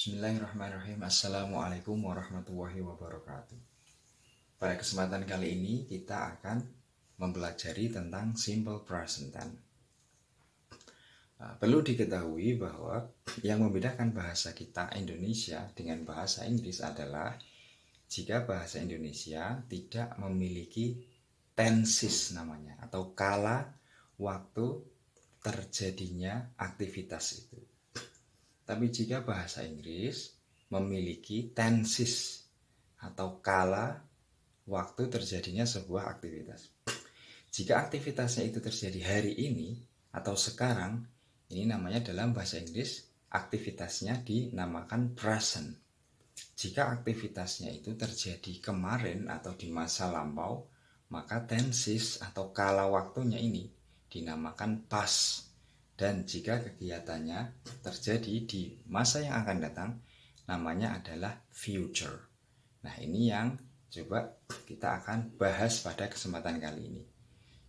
Bismillahirrahmanirrahim. Assalamualaikum warahmatullahi wabarakatuh. Pada kesempatan kali ini kita akan mempelajari tentang simple present tense. Perlu diketahui bahwa yang membedakan bahasa kita Indonesia dengan bahasa Inggris adalah jika bahasa Indonesia tidak memiliki tenses namanya atau kala waktu terjadinya aktivitas itu. Tapi jika bahasa Inggris memiliki tenses atau kala waktu terjadinya sebuah aktivitas. Jika aktivitasnya itu terjadi hari ini atau sekarang, ini namanya dalam bahasa Inggris aktivitasnya dinamakan present. Jika aktivitasnya itu terjadi kemarin atau di masa lampau, maka tenses atau kala waktunya ini dinamakan past. Dan jika kegiatannya terjadi di masa yang akan datang, namanya adalah future. Nah, ini yang coba kita akan bahas pada kesempatan kali ini.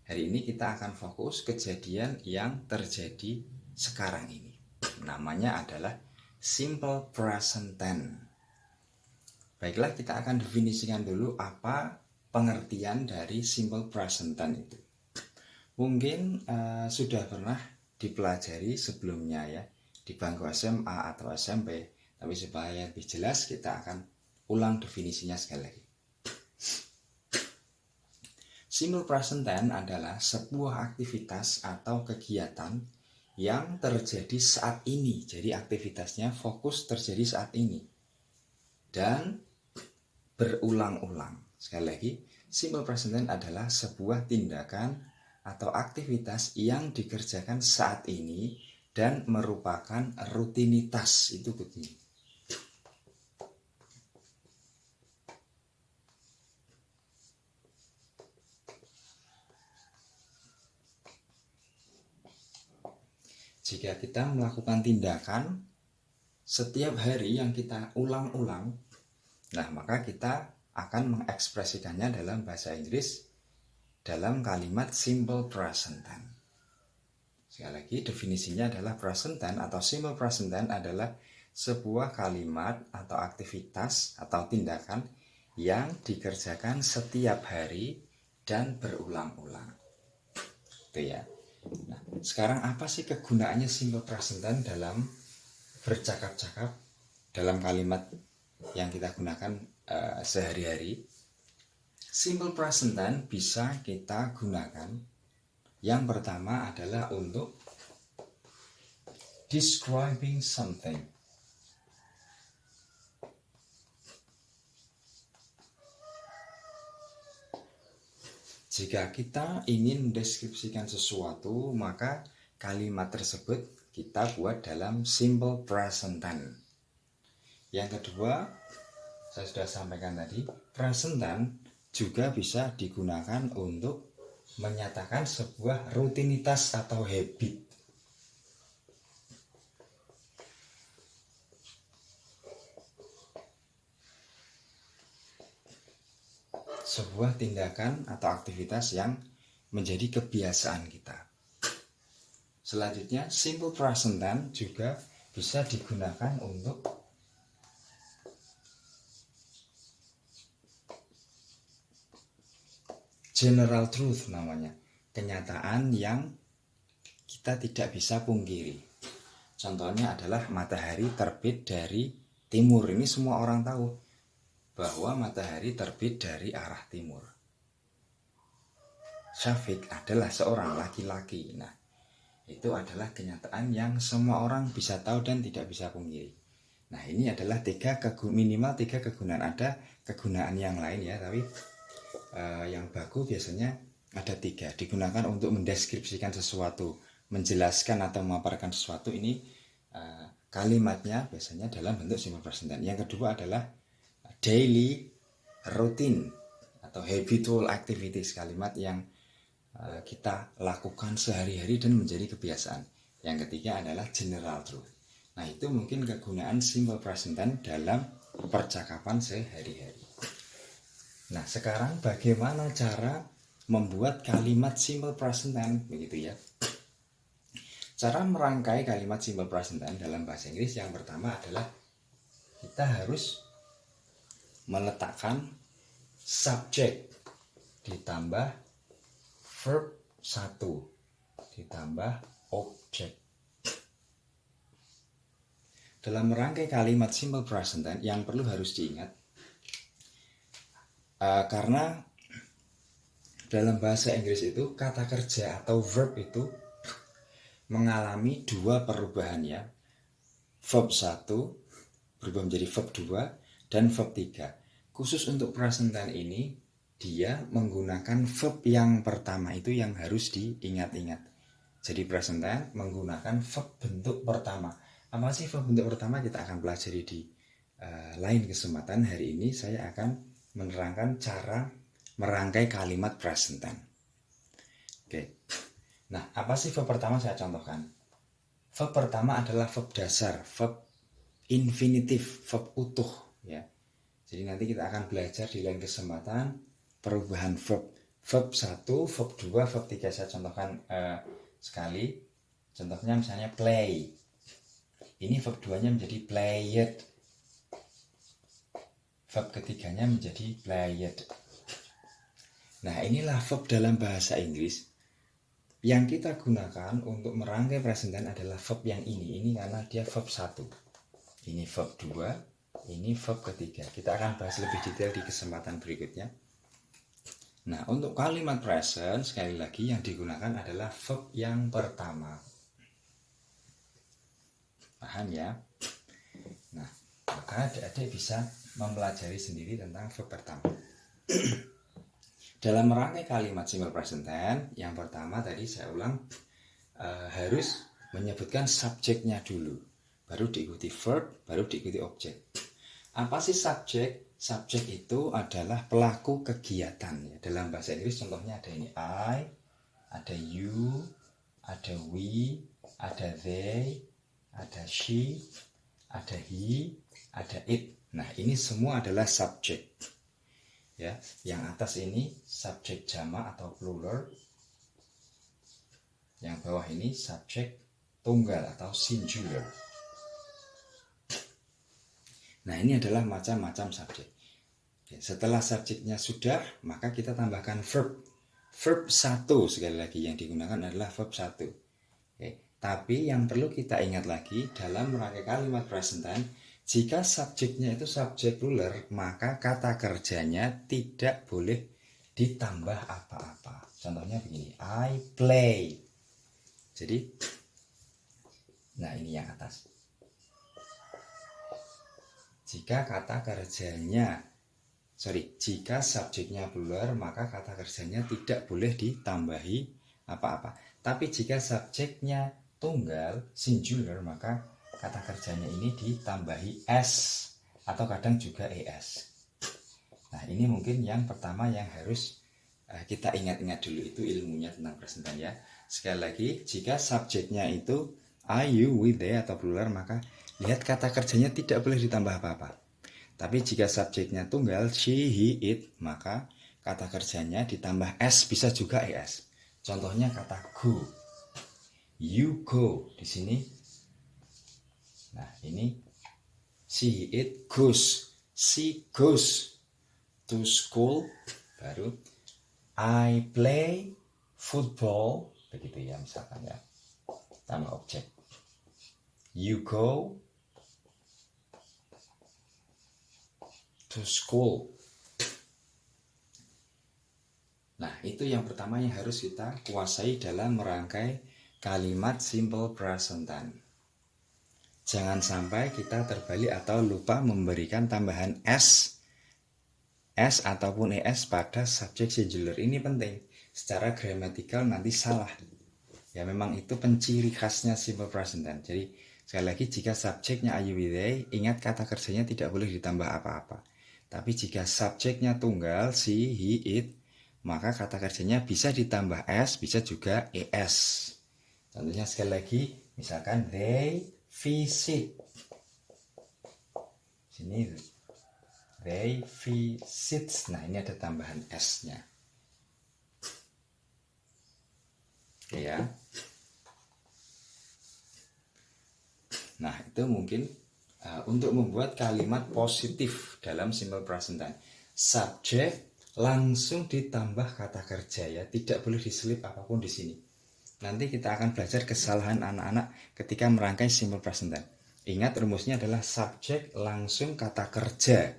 Hari ini kita akan fokus kejadian yang terjadi sekarang ini. Namanya adalah simple present tense. Baiklah, kita akan definisikan dulu apa pengertian dari simple present tense itu. Mungkin sudah pernah dipelajari sebelumnya ya di bangku SMA atau SMP, tapi supaya lebih jelas kita akan ulang definisinya sekali lagi. Simple present tense adalah sebuah aktivitas atau kegiatan yang terjadi saat ini. Jadi aktivitasnya fokus terjadi saat ini dan berulang-ulang. Sekali lagi, simple present tense adalah sebuah tindakan atau aktivitas yang dikerjakan saat ini dan merupakan rutinitas. Itu begini. Jika kita melakukan tindakan setiap hari yang kita ulang-ulang, nah maka kita akan mengekspresikannya dalam bahasa Inggris dalam kalimat simple present tense. Sekali lagi, definisinya adalah present tense atau simple present tense adalah sebuah kalimat atau aktivitas atau tindakan yang dikerjakan setiap hari dan berulang-ulang. Itu ya. Nah, sekarang apa sih kegunaannya simple present tense dalam bercakap-cakap, dalam kalimat yang kita gunakan sehari-hari? Simple present tense bisa kita gunakan. Yang pertama adalah untuk describing something. Jika kita ingin mendeskripsikan sesuatu, maka kalimat tersebut kita buat dalam simple present tense. Yang kedua, saya sudah sampaikan tadi, present tense juga bisa digunakan untuk menyatakan sebuah rutinitas atau habit. Sebuah tindakan atau aktivitas yang menjadi kebiasaan kita. Selanjutnya, simple present tense juga bisa digunakan untuk general truth namanya, kenyataan yang kita tidak bisa pungkiri. Contohnya adalah matahari terbit dari timur. Ini semua orang tahu bahwa matahari terbit dari arah timur. Syafiq adalah seorang laki-laki. Nah, itu adalah kenyataan yang semua orang bisa tahu dan tidak bisa pungkiri. Nah, ini adalah minimal tiga kegunaan. Ada kegunaan yang lain ya, tapi yang baku biasanya ada tiga. Digunakan untuk mendeskripsikan sesuatu, menjelaskan atau memaparkan sesuatu. Ini kalimatnya biasanya dalam bentuk simple present tense. Yang kedua adalah daily routine atau habitual activities, kalimat yang kita lakukan sehari-hari dan menjadi kebiasaan. Yang ketiga adalah general truth. Nah, itu mungkin kegunaan simple present tense dalam percakapan sehari-hari. Nah, sekarang bagaimana cara membuat kalimat simple present tense, begitu ya. Cara merangkai kalimat simple present tense dalam bahasa Inggris yang pertama adalah kita harus meletakkan subjek ditambah verb 1 ditambah objek. Dalam merangkai kalimat simple present tense yang perlu harus diingat, karena dalam bahasa Inggris itu kata kerja atau verb itu mengalami dua perubahan ya. Verb 1 berubah menjadi verb 2 dan verb 3. Khusus untuk present tense ini, dia menggunakan verb yang pertama itu yang harus diingat-ingat. Jadi present tense menggunakan verb bentuk pertama. Apa sih verb bentuk pertama? Kita akan pelajari di lain kesempatan. Hari ini saya akan menerangkan cara merangkai kalimat present tense. Oke. Nah, apa sih verb pertama? Saya contohkan. Verb pertama adalah verb dasar, verb infinitif, verb utuh ya. Jadi nanti kita akan belajar di lain kesempatan perubahan verb 1, verb 2, verb 3. Saya contohkan sekali. Contohnya misalnya play. Ini verb 2-nya menjadi played. Verb ketiganya menjadi played. Nah, inilah verb dalam bahasa Inggris yang kita gunakan untuk merangkai present tense adalah verb yang ini. Ini karena dia verb 1. Ini verb 2, ini verb ketiga. Kita akan bahas lebih detail di kesempatan berikutnya. Nah, untuk kalimat present sekali lagi yang digunakan adalah verb yang pertama. Paham ya? Nah, maka adik-adik bisa mempelajari sendiri tentang verb pertama. Dalam merangkai kalimat simple present tense, yang pertama tadi saya ulang, harus menyebutkan subjeknya dulu. Baru diikuti verb, baru diikuti objek. Apa sih subjek? Subjek itu adalah pelaku kegiatan. Ya. Dalam bahasa Inggris contohnya ada ini I, ada you, ada we, ada they, ada she, ada he, ada it. Nah, ini semua adalah subjek. Ya, yang atas ini subjek jamak atau plural. Yang bawah ini subjek tunggal atau singular. Nah, ini adalah macam-macam subjek. Setelah subjeknya sudah, maka kita tambahkan verb. Verb 1 sekali lagi yang digunakan adalah verb 1. Oke. Tapi yang perlu kita ingat lagi dalam merangkai kalimat present tense, jika subjeknya itu subjek plural, maka kata kerjanya tidak boleh ditambah apa-apa. Contohnya begini, I play. Jadi, nah ini yang atas. Jika subjeknya plural, maka kata kerjanya tidak boleh ditambahi apa-apa. Tapi jika subjeknya tunggal, singular, maka kata kerjanya ini ditambahi s atau kadang juga es. Nah, ini mungkin yang pertama yang harus kita ingat-ingat dulu, itu ilmunya tentang present tense ya. Sekali lagi, jika subjeknya itu I, you, we, they atau plural, maka lihat kata kerjanya tidak boleh ditambah apa-apa. Tapi jika subjeknya tunggal, she, he, it, maka kata kerjanya ditambah s, bisa juga es. Contohnya kata go. You go. Di sini. Nah, ini she, it goes. She goes to school. Baru I play football. Begitu ya misalkan ya. Tambah objek. You go to school. Nah, itu yang pertama yang harus kita kuasai dalam merangkai kalimat simple present tense. Jangan sampai kita terbalik atau lupa memberikan tambahan s ataupun es pada subjek singular. Ini penting. Secara gramatikal nanti salah. Ya, memang itu penciri khasnya simple present tense. Jadi, sekali lagi, jika subjeknya I, you, we, they, ingat kata kerjanya tidak boleh ditambah apa-apa. Tapi jika subjeknya tunggal, she, he, it, maka kata kerjanya bisa ditambah s, bisa juga es. Contohnya sekali lagi, misalkan they visit. Sini they visits. Nah, ini ada tambahan s-nya. Oke ya. Nah, itu mungkin Untuk membuat kalimat positif dalam simple present tense, subjek langsung ditambah kata kerja ya, tidak boleh diselip apapun di sini. Nanti kita akan belajar kesalahan anak-anak ketika merangkai simple present tense. Ingat rumusnya adalah subjek langsung kata kerja,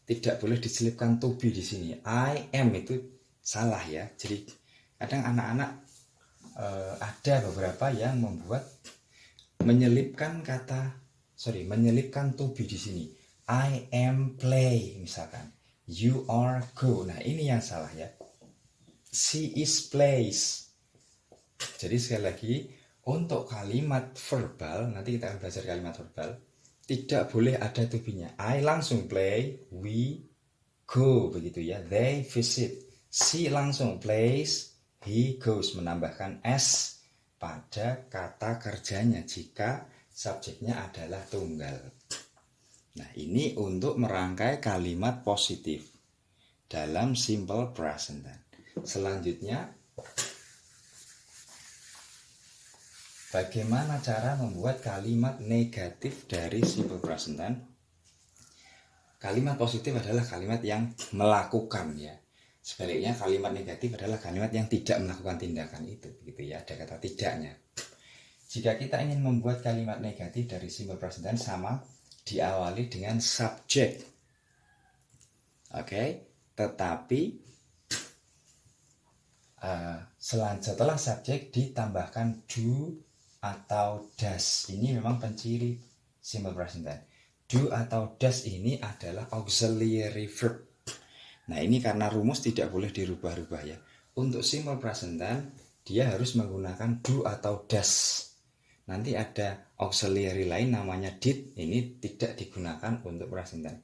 tidak boleh diselipkan to be di sini. I am itu salah ya. Jadi kadang anak-anak ada beberapa yang membuat menyelipkan to be di sini. I am play misalkan. You are go. Nah, ini yang salah ya. She is plays. Jadi sekali lagi, untuk kalimat verbal, nanti kita akan belajar kalimat verbal, tidak boleh ada to be-nya. I langsung play, we go begitu ya. They visit. She langsung plays, he goes, menambahkan s pada kata kerjanya jika subjeknya adalah tunggal. Nah, ini untuk merangkai kalimat positif dalam simple present tense. Selanjutnya, bagaimana cara membuat kalimat negatif dari simple present tense? Kalimat positif adalah kalimat yang melakukan ya. Sebaliknya kalimat negatif adalah kalimat yang tidak melakukan tindakan itu, begitu ya. Ada kata tidaknya. Jika kita ingin membuat kalimat negatif dari simple present tense, sama diawali dengan subjek. Oke, tetapi setelah subjek ditambahkan do atau does. Ini memang penciri simple present tense. Do atau does ini adalah auxiliary verb. Nah, ini karena rumus tidak boleh dirubah-rubah ya. Untuk simple present tense dia harus menggunakan do atau does. Nanti ada auxiliary lain namanya did, ini tidak digunakan untuk present tense.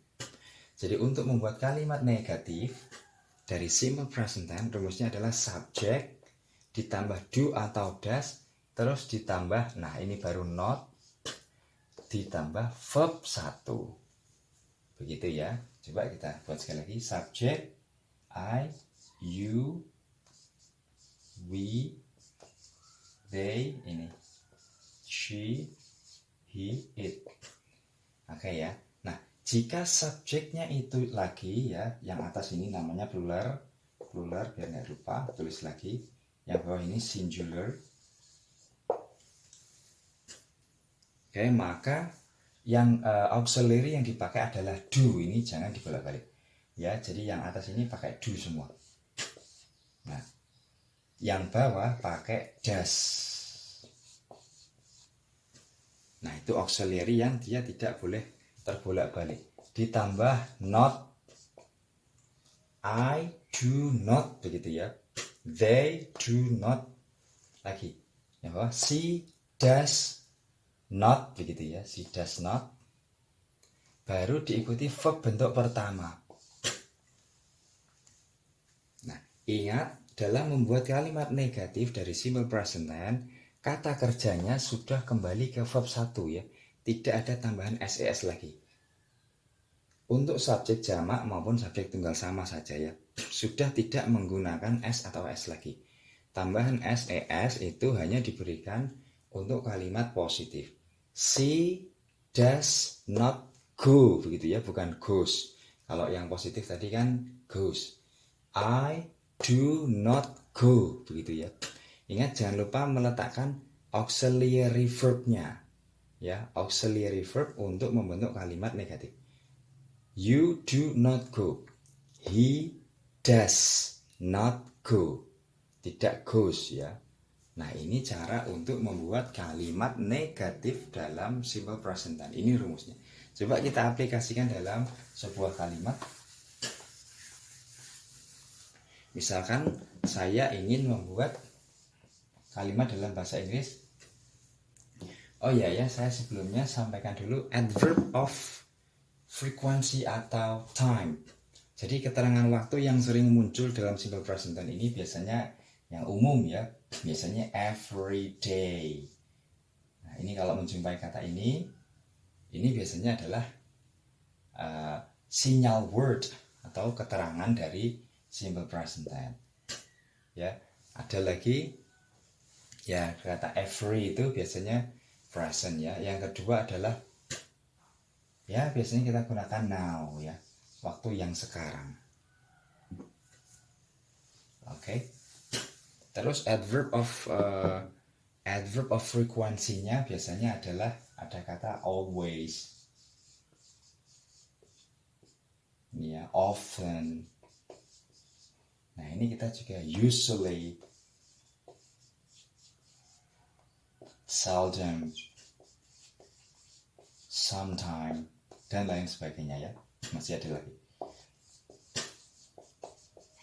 Jadi untuk membuat kalimat negatif dari simple present tense, rumusnya adalah subjek ditambah do atau does, terus ditambah, nah ini baru not, ditambah verb 1. Begitu ya. Coba kita buat sekali lagi. Subjek I, you, we, they, ini she, he, it. Oke ya. Nah, jika subjeknya itu lagi ya, yang atas ini namanya plural biar nggak lupa, tulis lagi. Yang bawah ini singular. Oke, maka yang auxiliary yang dipakai adalah do. Ini jangan dibolak-balik. Ya, jadi yang atas ini pakai do semua. Nah, yang bawah pakai does. Nah, itu auxiliary yang dia tidak boleh terbolak-balik. Ditambah not, I do not, begitu ya. They do not. Lagi. Yang bawah, she does not, begitu ya. She does not. Baru diikuti verb bentuk pertama. Nah, ingat dalam membuat kalimat negatif dari simple present tense, kata kerjanya sudah kembali ke verb 1 ya. Tidak ada tambahan ses lagi. Untuk subjek jamak maupun subjek tunggal sama saja ya. Sudah tidak menggunakan s atau s lagi. Tambahan ses itu hanya diberikan untuk kalimat positif. She does not go, begitu ya, bukan goes. Kalau yang positif tadi kan goes. I do not go, begitu ya. Ingat jangan lupa meletakkan auxiliary verb-nya. Ya, auxiliary verb untuk membentuk kalimat negatif. You do not go. He does not go. Tidak goes ya. Nah, ini cara untuk membuat kalimat negatif dalam simple present tense. Ini rumusnya. Coba kita aplikasikan dalam sebuah kalimat. Misalkan saya ingin membuat kalimat dalam bahasa Inggris. Oh ya, saya sebelumnya sampaikan dulu adverb of frequency atau time. Jadi keterangan waktu yang sering muncul dalam simple present tense ini biasanya yang umum ya, biasanya every day. Nah, ini kalau menjumpai kata ini biasanya adalah sinyal word atau keterangan dari simple present tense. Ya, ada lagi ya kata every itu biasanya present ya. Yang kedua adalah Ya, biasanya kita gunakan now ya, waktu yang sekarang. Oke. Terus adverb of frequency-nya biasanya adalah ada kata always. Ini ya, often. Nah, ini kita juga usually, seldom, sometime, dan lain sebagainya ya. Masih ada lagi.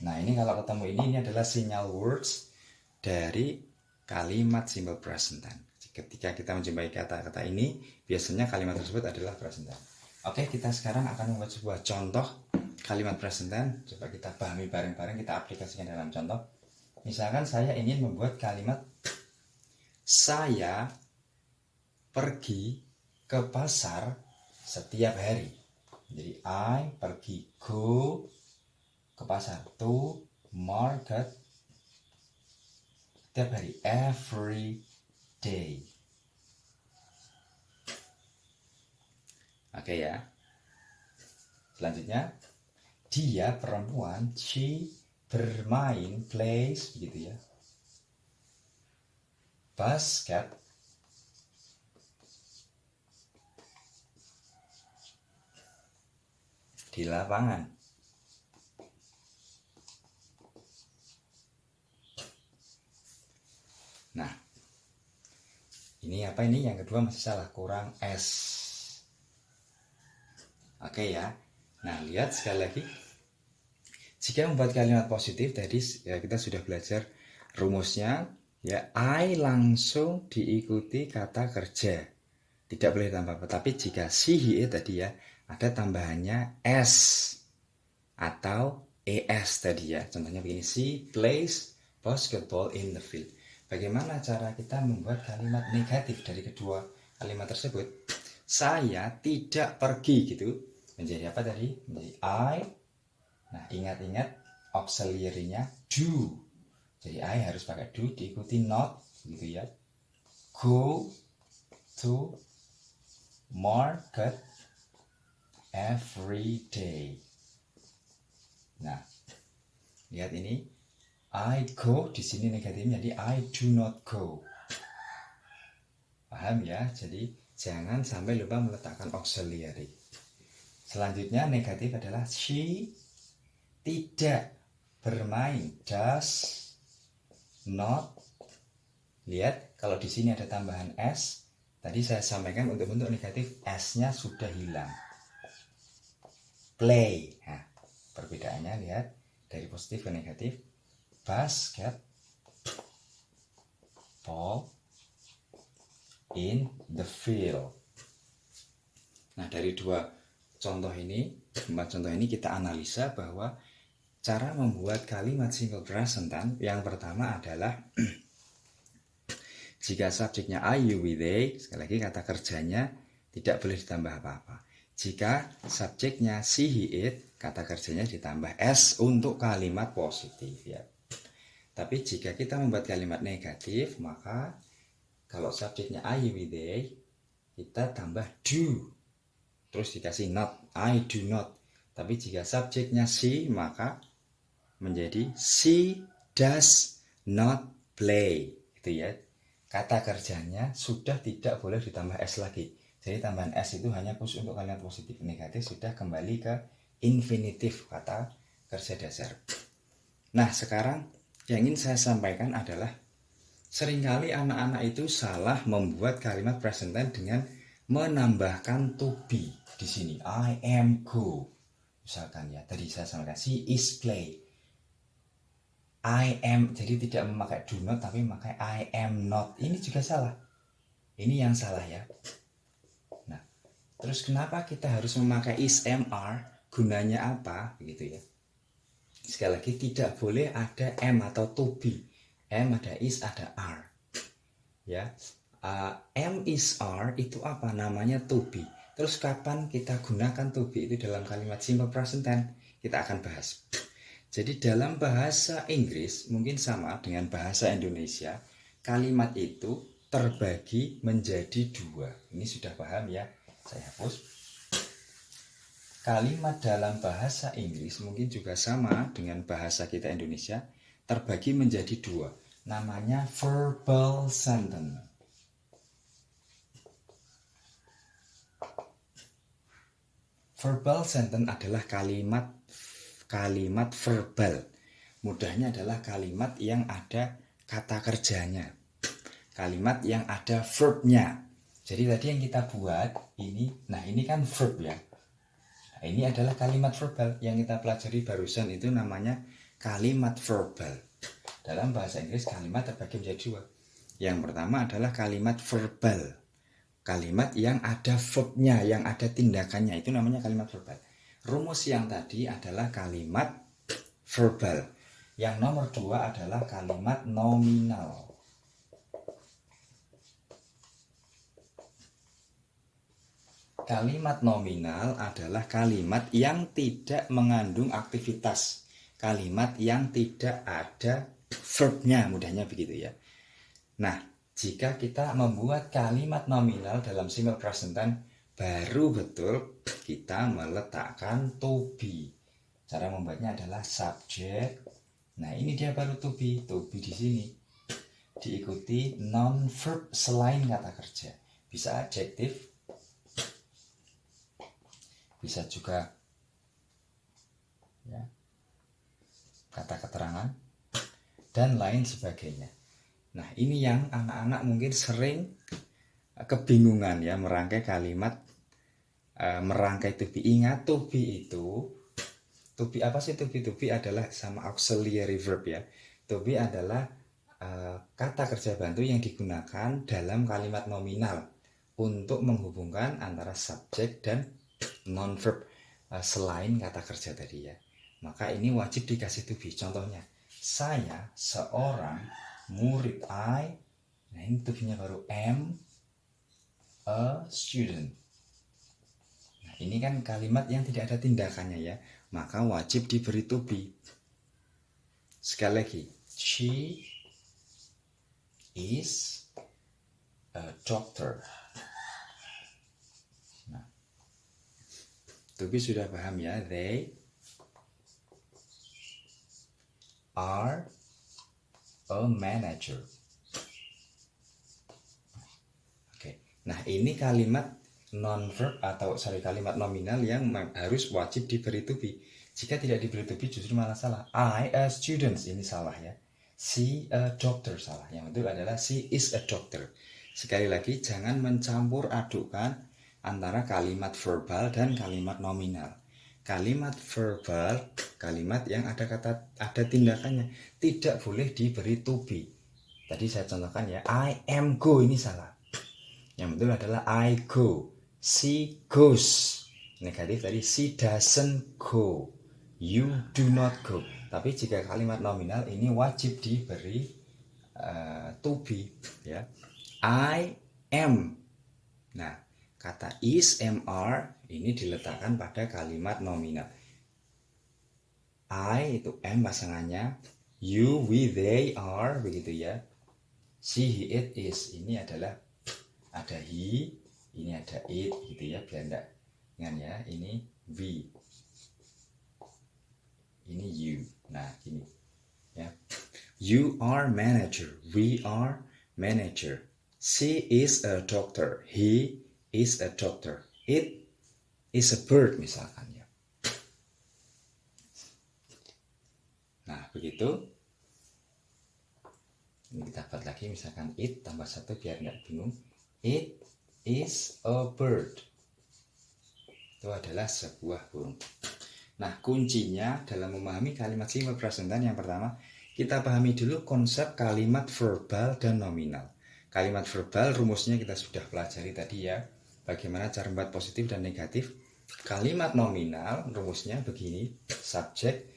Nah, ini kalau ketemu ini adalah sinyal words dari kalimat simple present tense. Ketika kita menjumpai kata-kata ini, biasanya kalimat tersebut adalah present tense. Oke, kita sekarang akan membuat sebuah contoh kalimat present tense. Coba kita pahami bareng-bareng, kita aplikasikan dalam contoh. Misalkan saya ingin membuat kalimat saya pergi ke pasar setiap hari. Jadi I pergi, go ke pasar, to market setiap hari, every day. Oke ya. Selanjutnya, dia perempuan, she bermain, plays, begitu ya, basket di lapangan. Nah, ini apa ini? Yang kedua masih salah, kurang S. Oke ya. Nah, lihat sekali lagi. Jika membuat kalimat positif, tadi ya kita sudah belajar rumusnya. Ya, I langsung diikuti kata kerja. Tidak boleh tambah apa. Tapi jika she, he, tadi ya, ada tambahannya S atau ES tadi ya. Contohnya begini, she plays basketball in the field. Bagaimana cara kita membuat kalimat negatif dari kedua kalimat tersebut? Saya tidak pergi gitu. Menjadi apa tadi? Menjadi I. Nah, ingat-ingat auxiliary-nya do. Jadi I harus pakai do diikuti not gitu ya. Go to market every day. Nah, lihat ini. I go di sini negatifnya, jadi I do not go. Paham ya? Jadi jangan sampai lupa meletakkan auxiliary. Selanjutnya negatif adalah she tidak bermain, does not. Lihat kalau di sini ada tambahan s. Tadi saya sampaikan untuk bentuk negatif s-nya sudah hilang. Play. Nah, perbedaannya lihat dari positif ke negatif. Basketball in the field. Nah, dari empat contoh ini kita analisa bahwa cara membuat kalimat simple present tense yang pertama adalah jika subjeknya I, you, we, they, sekali lagi kata kerjanya tidak boleh ditambah apa-apa. Jika subjeknya she, he, it, kata kerjanya ditambah s untuk kalimat positif ya. Tapi jika kita membuat kalimat negatif, maka kalau subjeknya I, you, we, they, kita tambah do. Terus dikasih not, I do not. Tapi jika subjeknya she, maka menjadi she does not play. Gitu ya. Kata kerjanya sudah tidak boleh ditambah s lagi. Jadi tambahan s itu hanya khusus untuk kalimat positif. Negatif sudah kembali ke infinitif kata kerja dasar. Nah, sekarang yang ingin saya sampaikan adalah seringkali anak-anak itu salah membuat kalimat present tense dengan menambahkan to be di sini. I am go. Misalkan ya, tadi saya sampaikan she is play. I am, jadi tidak memakai do not tapi memakai I am not. Ini juga salah. Ini yang salah ya. Nah, terus kenapa kita harus memakai is, am, are? Gunanya apa? Begitu ya. Sekali lagi tidak boleh ada am atau to be. Am ada is ada are. Ya, am is are itu apa? Namanya to be. Terus kapan kita gunakan to be itu dalam kalimat simple present tense? Kita akan bahas. Jadi dalam bahasa Inggris mungkin sama dengan bahasa Indonesia, kalimat itu terbagi menjadi dua. Ini sudah paham ya? Saya hapus. Kalimat dalam bahasa Inggris mungkin juga sama dengan bahasa kita Indonesia, terbagi menjadi dua. Namanya verbal sentence. Verbal sentence adalah kalimat verbal. Mudahnya adalah kalimat yang ada kata kerjanya. Kalimat yang ada verbnya. Jadi tadi yang kita buat ini, nah ini kan verb ya. Nah, ini adalah kalimat verbal yang kita pelajari barusan, itu namanya kalimat verbal. Dalam bahasa Inggris kalimat terbagi menjadi dua. Yang pertama adalah kalimat verbal. Kalimat yang ada verbnya, yang ada tindakannya, itu namanya kalimat verbal. Rumus yang tadi adalah kalimat verbal. Yang nomor dua adalah kalimat nominal. Kalimat nominal adalah kalimat yang tidak mengandung aktivitas. Kalimat yang tidak ada verbnya, mudahnya begitu ya. Nah, jika kita membuat kalimat nominal dalam simple present tense, baru betul kita meletakkan to be. Cara membuatnya adalah subject. Nah, ini dia baru to be. To be di sini diikuti non verb selain kata kerja. Bisa adjektif, bisa juga ya, kata keterangan dan lain sebagainya. Nah, ini yang anak-anak mungkin sering kebingungan ya merangkai kalimat, merangkai to be. Ingat to be itu, to be apa sih to be? To be adalah sama auxiliary verb ya. To be adalah kata kerja bantu yang digunakan dalam kalimat nominal untuk menghubungkan antara subjek dan non-verb selain kata kerja tadi ya. Maka ini wajib dikasih to be. Contohnya, saya seorang murid. Nah ini to be-nya baru am a student. Nah ini kan kalimat yang tidak ada tindakannya ya, maka wajib diberi to be. Sekali lagi, she is a doctor. Nah, to be sudah paham ya, they are a manager. Oke. Nah, ini kalimat non-verb atau kalimat nominal yang harus wajib diberi to be. Jika tidak diberi to be justru malah salah. I a student, ini salah ya. She a doctor, salah. Yang betul adalah she is a doctor. Sekali lagi, jangan mencampur adukan antara kalimat verbal dan kalimat nominal. Kalimat verbal, kalimat yang ada tindakannya, tidak boleh diberi to be. Tadi saya contohkan ya, I am go, ini salah. Yang betul adalah I go, she goes. Negatif tadi, she doesn't go, you do not go. Tapi jika kalimat nominal ini wajib diberi to be ya. I am. Nah, kata is, mr ini diletakkan pada kalimat nominal. I itu am pasangannya, you, we, they, are, begitu ya. She, he, it, is, ini adalah ada he, ini ada it, gitu ya, biar enggak ingat ya. Ini we, ini you. Nah, ini ya. You are manager, we are manager. She is a doctor, he is a doctor, it is a bird misalkan ya. Nah, begitu. Ini kita buat lagi, misalkan it tambah satu biar nggak bingung. It is a bird. Itu adalah sebuah burung. Nah, kuncinya dalam memahami kalimat simple present tense yang pertama, kita pahami dulu konsep kalimat verbal dan nominal. Kalimat verbal rumusnya kita sudah pelajari tadi ya. Bagaimana cara membuat positif dan negatif. Kalimat nominal rumusnya begini, subjek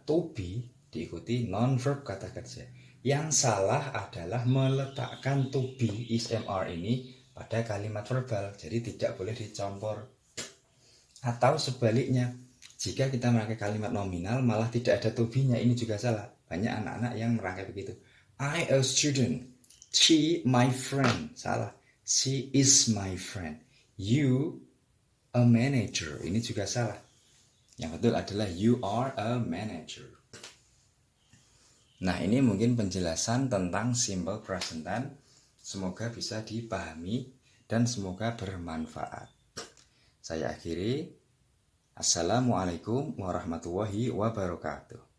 to be diikuti non-verb kata kerja. Yang salah adalah meletakkan to be is mr ini pada kalimat verbal. Jadi tidak boleh dicampur. Atau sebaliknya, jika kita merangkai kalimat nominal malah tidak ada to be-nya, ini juga salah. Banyak anak-anak yang merangkai begitu. I a student, she my friend, salah. She is my friend, you a manager. Ini juga salah. Yang betul adalah you are a manager. Nah, ini mungkin penjelasan tentang simple present tense. Semoga bisa dipahami dan semoga bermanfaat. Saya akhiri. Assalamualaikum warahmatullahi wabarakatuh.